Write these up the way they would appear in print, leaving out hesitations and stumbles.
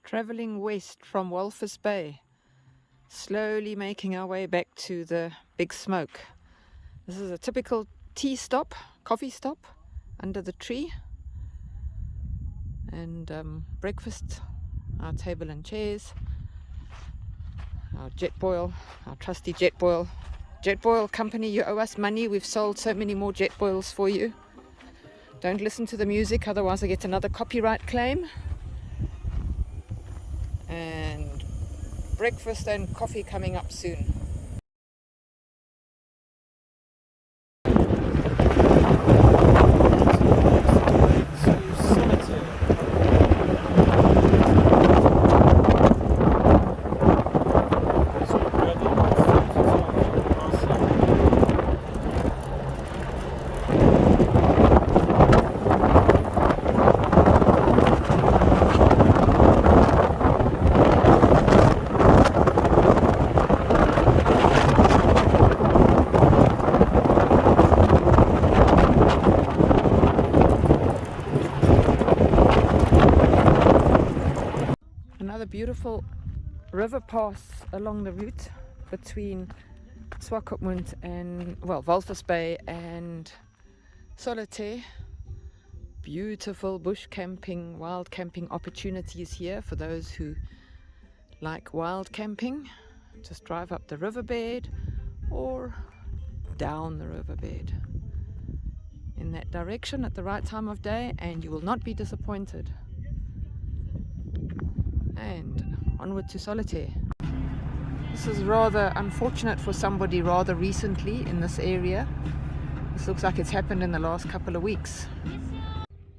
Traveling west from Walvis Bay, slowly making our way back to the Big Smoke. This is a typical tea stop, coffee stop under the tree, and breakfast, our table and chairs, our Jetboil, our trusty Jetboil. Jetboil company, you owe us money. We've sold so many more Jetboils for you. Don't listen to the music, otherwise I get another copyright claim. And breakfast and coffee coming up soon. Another beautiful river pass along the route between Swakopmund and, well, Walvis Bay and Solitaire. Beautiful bush camping, wild camping opportunities here for those who like wild camping. Just drive up the riverbed or down the riverbed in that direction at the right time of day, and you will not be disappointed. And onward to Solitaire. This is rather unfortunate for somebody rather recently in this area. This looks like it's happened in the last couple of weeks.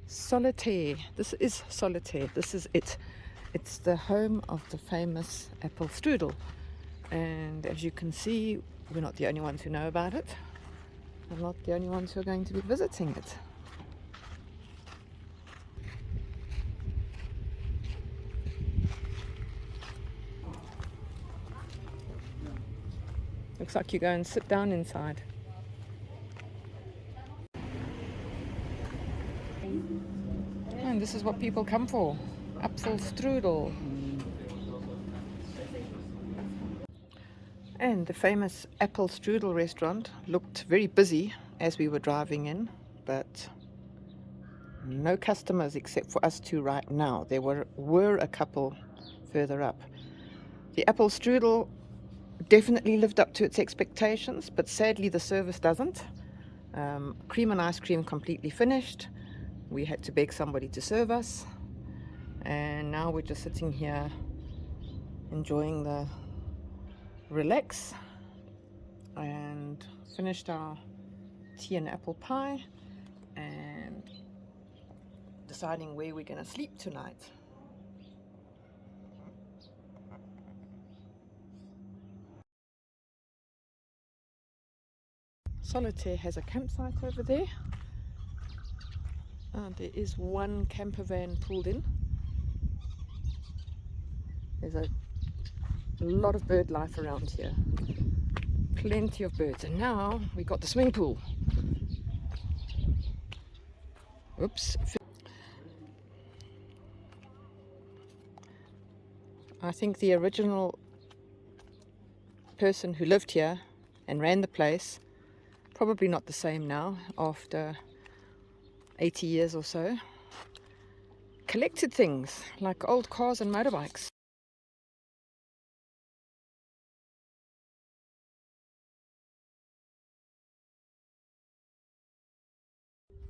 Solitaire. This is Solitaire. This is it. It's the home of the famous Apfelstrudel. And as you can see, we're not the only ones who know about it. We're not the only ones who are going to be visiting it. Looks like you go and sit down inside. And this is what people come for. Apfelstrudel. And the famous Apfelstrudel restaurant looked very busy as we were driving in, but no customers except for us two right now. There were a couple further up. The Apfelstrudel definitely lived up to its expectations, but sadly the service doesn't. Cream and ice cream completely finished. We had to beg somebody to serve us, and now we're just sitting here enjoying the relax, and finished our tea and apple pie and deciding where we're going to sleep tonight. Solitaire has a campsite over there. There is one camper van pulled in. There's a lot of bird life around here. Plenty of birds. And now we got the swimming pool. Oops. I think the original person who lived here and ran the place, probably not the same now after 80 years or so, collected things like old cars and motorbikes.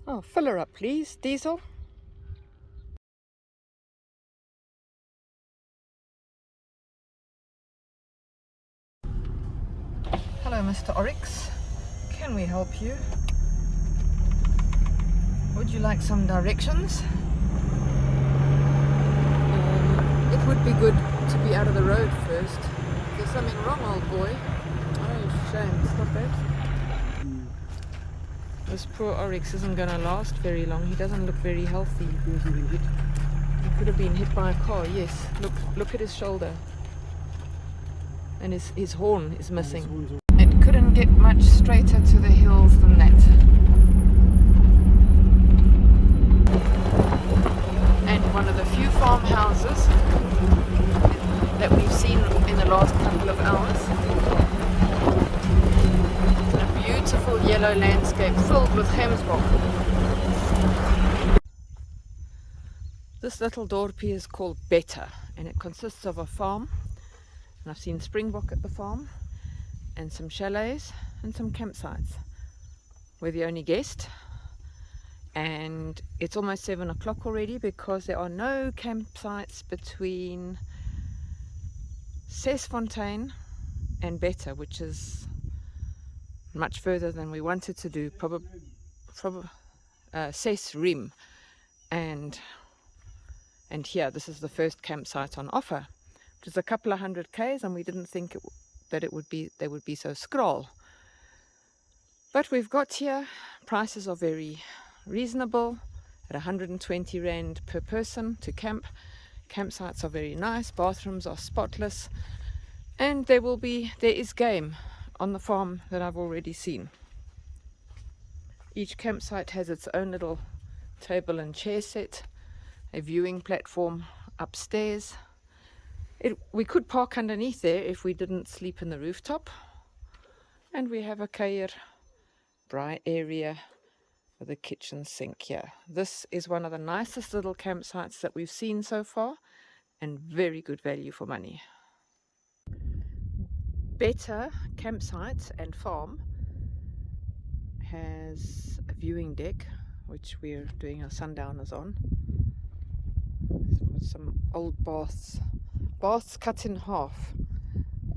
Oh, fill her up please, Diesel. Hello Mr. Oryx, can we help you? Would you like some directions? It would be good to be out of the road first. Is there something wrong, old boy? Oh, shame. Stop that. This poor Oryx isn't going to last very long. He doesn't look very healthy. He hasn't been hit. He could have been hit by a car, yes. Look at his shoulder. And his horn is missing. It couldn't get much straighter to the hills than that. And one of the few farmhouses with Gemsbok. This little dorpie is called Betta, and it consists of a farm, and I've seen springbok at the farm, and some chalets and some campsites. We're the only guest, and it's almost 7 o'clock already because there are no campsites between Sesriem and Betta, which is much further than we wanted to do, probably Sesriem, and here this is the first campsite on offer, which is a couple of 100 k's, and we didn't think that they would be so scroll. But we've got here. Prices are very reasonable at 120 rand per person to camp. Campsites are very nice, bathrooms are spotless, and there is game on the farm that I've already seen. Each campsite has its own little table and chair set, a viewing platform upstairs. We could park underneath there if we didn't sleep in the rooftop, and we have a kuier braai area with a kitchen sink here. This is one of the nicest little campsites that we've seen so far, and very good value for money. Betta campsite and farm has a viewing deck, which we're doing our sundowners on. With some old baths cut in half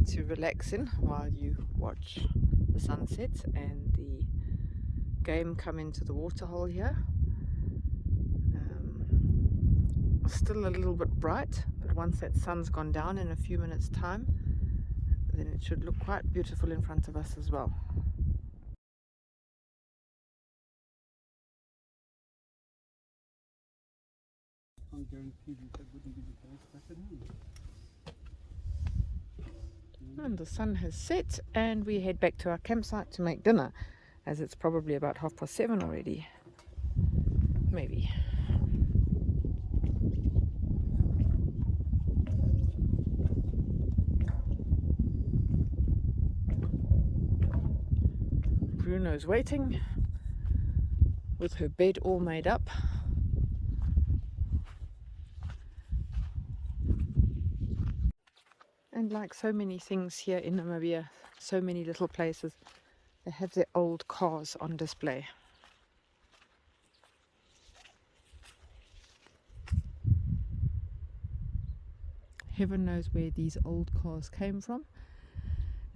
to relax in while you watch the sunset and the game come into the waterhole here. Still a little bit bright, but once that sun's gone down in a few minutes time, then it should look quite beautiful in front of us as well. Can't guarantee that wouldn't be the case, but and the sun has set, and we head back to our campsite to make dinner, as it's probably about 7:30 already, maybe. Bruno's waiting with her bed all made up. And like so many things here in Namibia, so many little places, they have their old cars on display. Heaven knows where these old cars came from.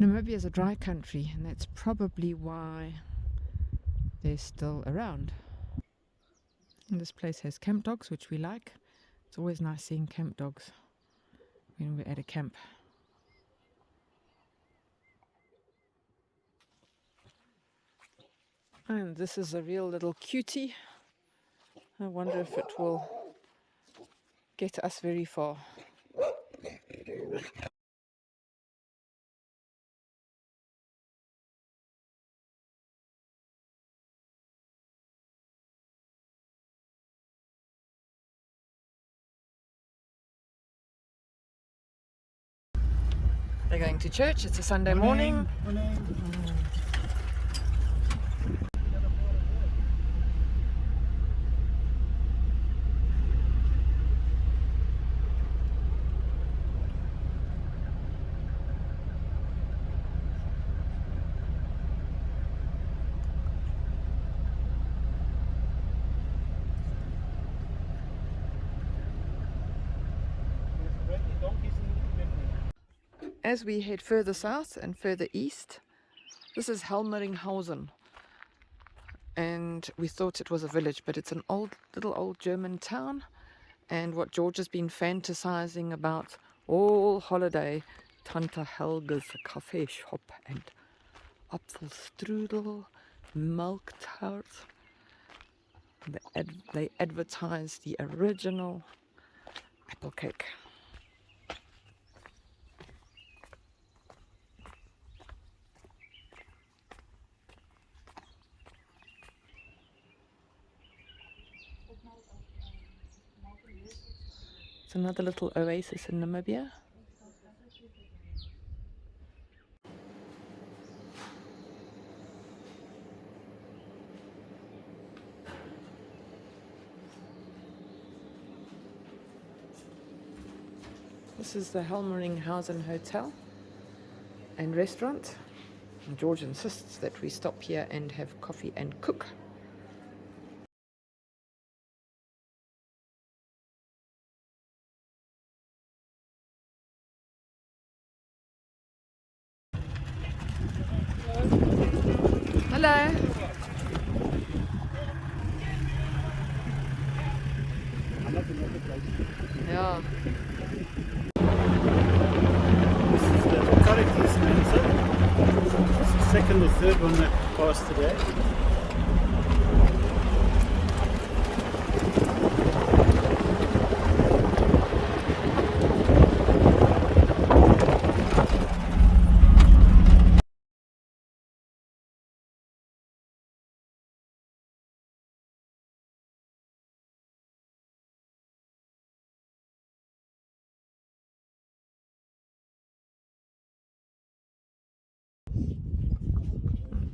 Namibia is a dry country, and that's probably why they're still around. And this place has camp dogs, which we like. It's always nice seeing camp dogs when we're at a camp. And this is a real little cutie. I wonder if it will get us very far. They're going to church. It's a Sunday morning. As we head further south and further east, this is Helmeringhausen, and we thought it was a village, but it's an little old German town. And what George has been fantasizing about all holiday, Tante Helga's cafe shop and Apfelstrudel, milk tarts. They advertise the original apple cake. It's another little oasis in Namibia. This is the Helmeringhausen Hotel and restaurant. And George insists that we stop here and have coffee and cook. Hello. Yeah. This is the locality dispenser. It's the second or third one that passed today.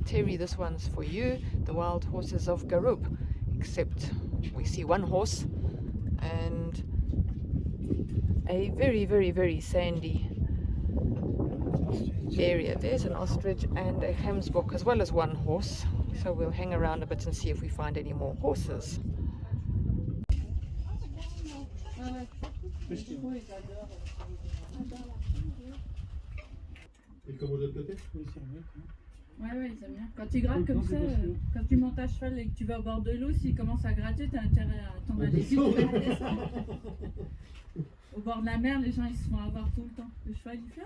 Terry, this one's for you. The wild horses of Garup. Except we see one horse and a very, very, very sandy area. There's an ostrich and a Hamsbock as well as one horse. So we'll hang around a bit and see if we find any more horses. Ouais, ils aiment bien. Quand ils grattent comme ça, quand tu montes à cheval et que tu vas au bord de l'eau, s'ils commencent à gratter, t'as intérêt à t'en aller vite. Au bord de la mer, les gens ils se font avoir tout le temps. Le cheval il fait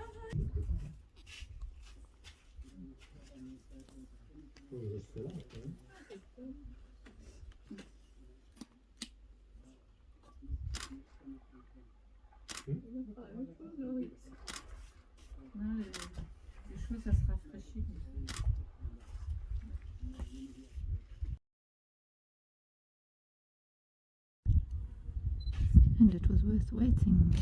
non, les chevaux ça se rafraîchit. And it was worth waiting.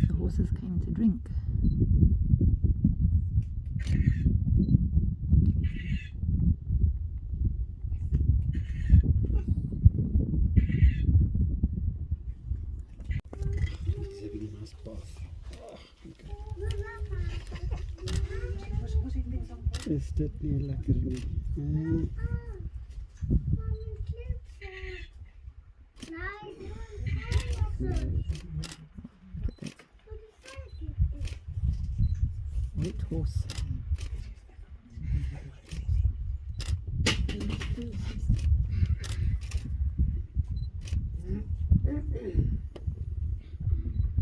The horses came to drink. He's having a nice bath. Is dit nie lekker nie? White horse.